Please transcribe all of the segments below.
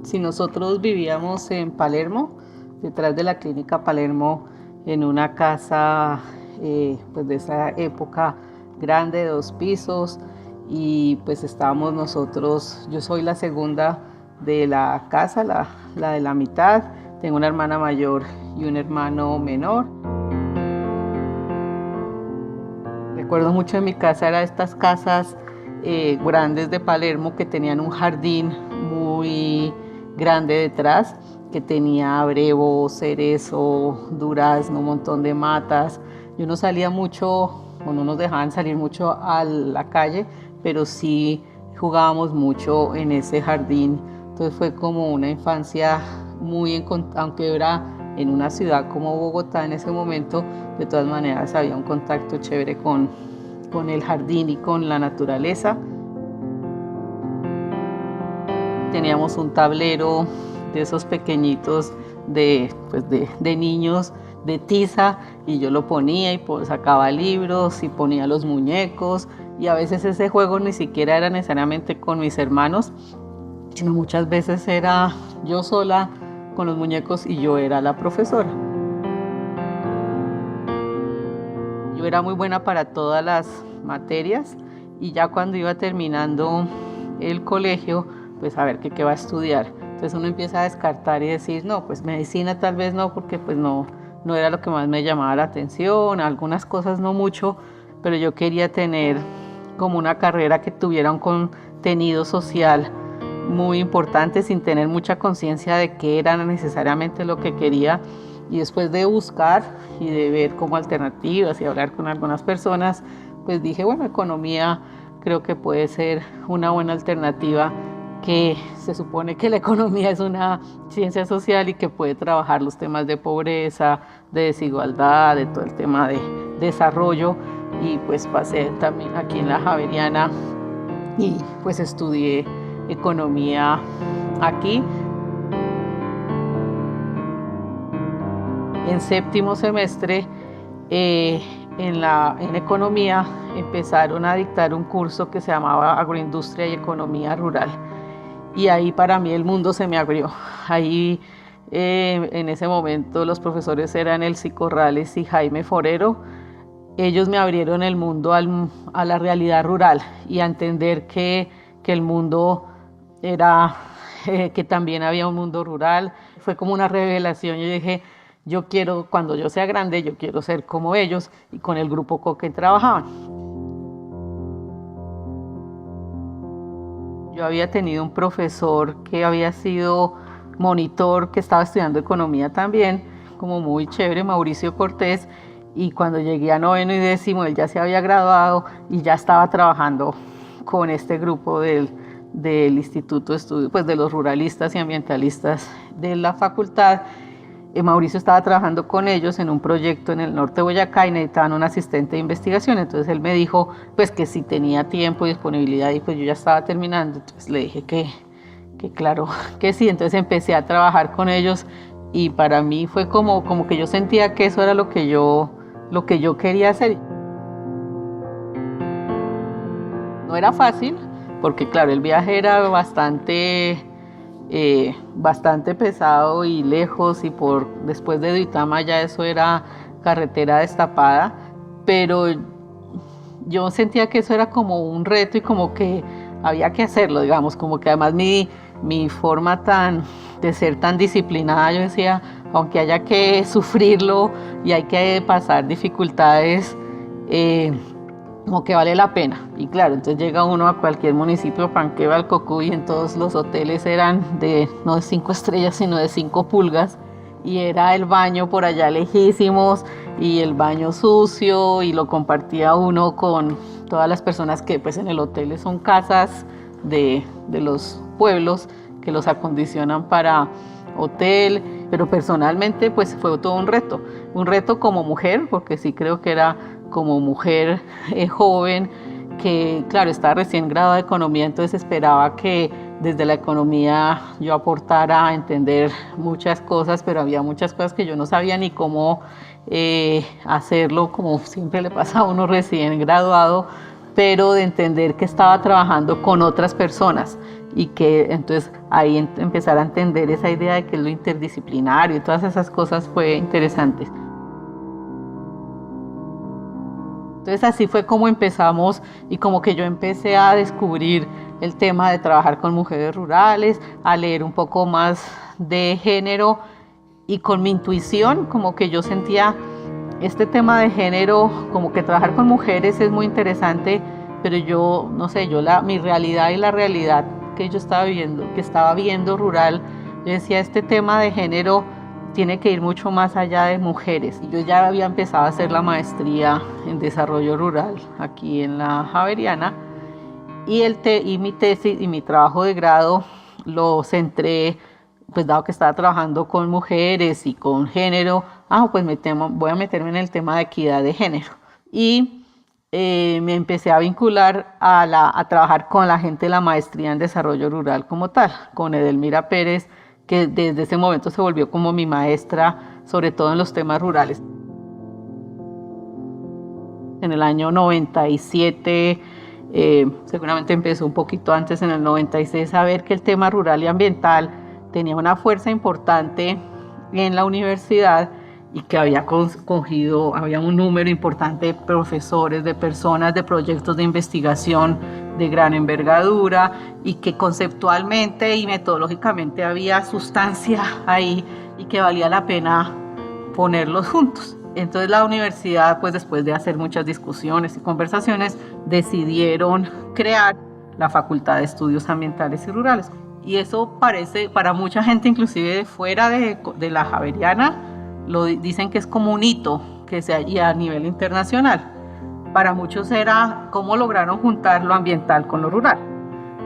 Si nosotros vivíamos en Palermo, detrás de la clínica Palermo, en una casa pues de esa época grande de 2 pisos, y pues estábamos nosotros, yo soy la segunda de la casa, la de la mitad, tengo una hermana mayor y un hermano menor. Recuerdo mucho en mi casa, era estas casas grandes de Palermo que tenían un jardín muy grande detrás, que tenía brevo, cerezo, durazno, un montón de matas. Yo no salía mucho, o no nos dejaban salir mucho a la calle, pero sí jugábamos mucho en ese jardín. Entonces fue como una infancia muy, aunque era en una ciudad como Bogotá en ese momento, de todas maneras había un contacto chévere con el jardín y con la naturaleza. Teníamos un tablero de esos pequeñitos de niños, de tiza, y yo lo ponía y sacaba libros y ponía los muñecos, y a veces ese juego ni siquiera era necesariamente con mis hermanos, sino muchas veces era yo sola con los muñecos y yo era la profesora. Yo era muy buena para todas las materias, y ya cuando iba terminando el colegio, pues a ver qué va a estudiar. Entonces uno empieza a descartar y decir, no, pues medicina tal vez no, porque pues no era lo que más me llamaba la atención, algunas cosas no mucho, pero yo quería tener como una carrera que tuviera un contenido social muy importante, sin tener mucha conciencia de qué era necesariamente lo que quería. Y después de buscar y de ver como alternativas y hablar con algunas personas, pues dije, bueno, economía creo que puede ser una buena alternativa, que se supone que la economía es una ciencia social y que puede trabajar los temas de pobreza, de desigualdad, de todo el tema de desarrollo. Y pues pasé también aquí en la Javeriana y pues estudié economía aquí. En séptimo semestre, en economía, empezaron a dictar un curso que se llamaba Agroindustria y Economía Rural. Y ahí para mí el mundo se me abrió. Ahí en ese momento los profesores eran Elsie Corrales y Jaime Forero. Ellos me abrieron el mundo a la realidad rural y a entender que el mundo era, que también había un mundo rural. Fue como una revelación. Yo dije, yo quiero, cuando yo sea grande, yo quiero ser como ellos, y con el grupo con que trabajaban. Yo había tenido un profesor que había sido monitor, que estaba estudiando economía también, como muy chévere, Mauricio Cortés, y cuando llegué a noveno y décimo, él ya se había graduado y ya estaba trabajando con este grupo del Instituto de Estudios, pues de los ruralistas y ambientalistas de la facultad. Mauricio estaba trabajando con ellos en un proyecto en el norte de Boyacá y necesitaban un asistente de investigación. Entonces él me dijo pues que si tenía tiempo y disponibilidad, y pues yo ya estaba terminando. Entonces le dije que claro que sí. Entonces empecé a trabajar con ellos, y para mí fue como que yo sentía que eso era lo que yo quería hacer. No era fácil porque claro, el viaje era bastante pesado y lejos, y después de Duitama ya eso era carretera destapada, pero yo sentía que eso era como un reto y como que había que hacerlo, digamos, como que además mi forma de ser tan disciplinada, yo decía, aunque haya que sufrirlo y hay que pasar dificultades, como que vale la pena. Y claro, entonces llega uno a cualquier municipio, Panqueva, el Cocuy, y en todos los hoteles eran no de 5 estrellas, sino de 5 pulgas, y era el baño por allá lejísimos, y el baño sucio, y lo compartía uno con todas las personas que pues en el hotel son casas de los pueblos que los acondicionan para hotel. Pero personalmente pues fue todo un reto como mujer, porque sí creo que era como mujer joven, que claro, estaba recién graduada de economía, entonces esperaba que desde la economía yo aportara a entender muchas cosas, pero había muchas cosas que yo no sabía ni cómo hacerlo, como siempre le pasa a uno recién graduado. pero de entender que estaba trabajando con otras personas y que entonces ahí empezar a entender esa idea de que es lo interdisciplinario y todas esas cosas fue interesante. Entonces así fue como empezamos y como que yo empecé a descubrir el tema de trabajar con mujeres rurales, a leer un poco más de género y con mi intuición como que yo sentía este tema de género, como que trabajar con mujeres es muy interesante, pero yo, no sé, mi realidad y la realidad que yo estaba viendo rural, yo decía, este tema de género tiene que ir mucho más allá de mujeres. Y yo ya había empezado a hacer la maestría en desarrollo rural aquí en la Javeriana y mi tesis y mi trabajo de grado lo centré, pues dado que estaba trabajando con mujeres y con género, pues voy a meterme en el tema de equidad de género. Y me empecé a vincular a trabajar con la gente de la maestría en desarrollo rural como tal, con Edelmira Pérez, que desde ese momento se volvió como mi maestra, sobre todo en los temas rurales. En el año 97, seguramente empezó un poquito antes, en el 96, a ver que el tema rural y ambiental tenía una fuerza importante en la universidad y que había un número importante de profesores, de personas, de proyectos de investigación de gran envergadura y que conceptualmente y metodológicamente había sustancia ahí y que valía la pena ponerlos juntos. Entonces la universidad, pues después de hacer muchas discusiones y conversaciones, decidieron crear la Facultad de Estudios Ambientales y Rurales. Y eso parece, para mucha gente, inclusive fuera de la Javeriana, dicen que es como un hito que se haya a nivel internacional. Para muchos era cómo lograron juntar lo ambiental con lo rural,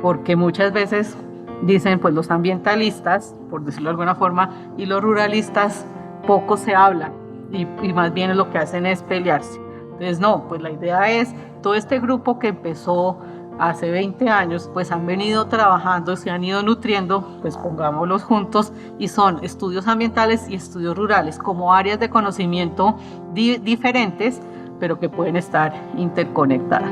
porque muchas veces dicen, pues los ambientalistas, por decirlo de alguna forma, y los ruralistas poco se hablan y más bien lo que hacen es pelearse. Entonces no, pues la idea es, todo este grupo que empezó hace 20 años, pues han venido trabajando, se han ido nutriendo, pues pongámoslos juntos, y son estudios ambientales y estudios rurales como áreas de conocimiento diferentes, pero que pueden estar interconectadas.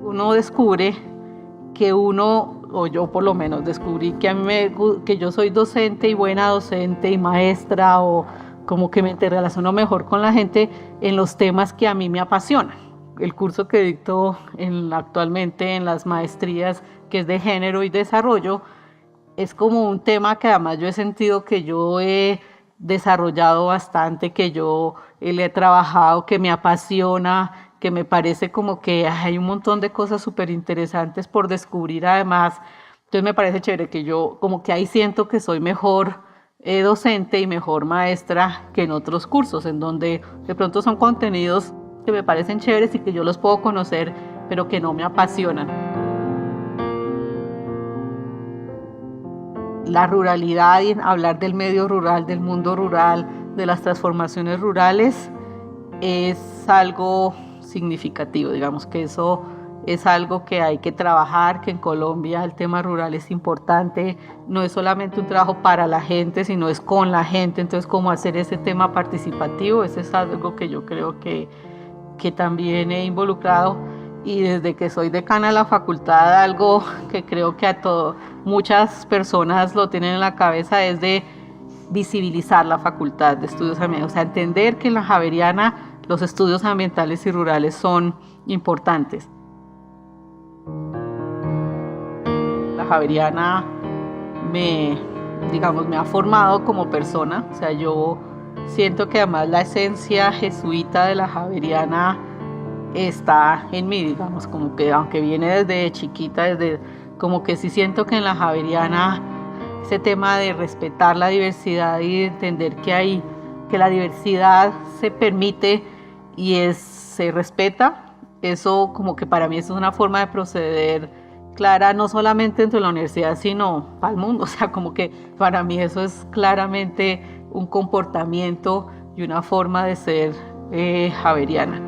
Uno descubre que o yo por lo menos descubrí que yo soy docente y buena docente y maestra, o como que me interrelaciono mejor con la gente en los temas que a mí me apasionan. El curso que dicto actualmente en las maestrías, que es de género y desarrollo, es como un tema que además yo he sentido que yo he desarrollado bastante, que yo le he trabajado, que me apasiona, que me parece como que hay un montón de cosas súper interesantes por descubrir además. Entonces me parece chévere que yo como que ahí siento que soy mejor docente y mejor maestra que en otros cursos, en donde de pronto son contenidos que me parecen chéveres y que yo los puedo conocer, pero que no me apasionan. La ruralidad y hablar del medio rural, del mundo rural, de las transformaciones rurales es algo significativo, digamos que eso es algo que hay que trabajar, que en Colombia el tema rural es importante, no es solamente un trabajo para la gente, sino es con la gente, entonces cómo hacer ese tema participativo, eso es algo que yo creo que también he involucrado, y desde que soy decana de la facultad, algo que creo que muchas personas lo tienen en la cabeza es de visibilizar la Facultad de Estudios Ambientales, o sea, entender que en la Javeriana los estudios ambientales y rurales son importantes. La Javeriana me ha formado como persona, o sea, yo siento que además la esencia jesuita de la Javeriana está en mí, digamos, como que aunque viene desde chiquita, como que sí siento que en la Javeriana ese tema de respetar la diversidad y entender que la diversidad se permite y se respeta, eso como que para mí eso es una forma de proceder clara, no solamente dentro de la universidad, sino para el mundo, o sea, como que para mí eso es claramente un comportamiento y una forma de ser javeriana.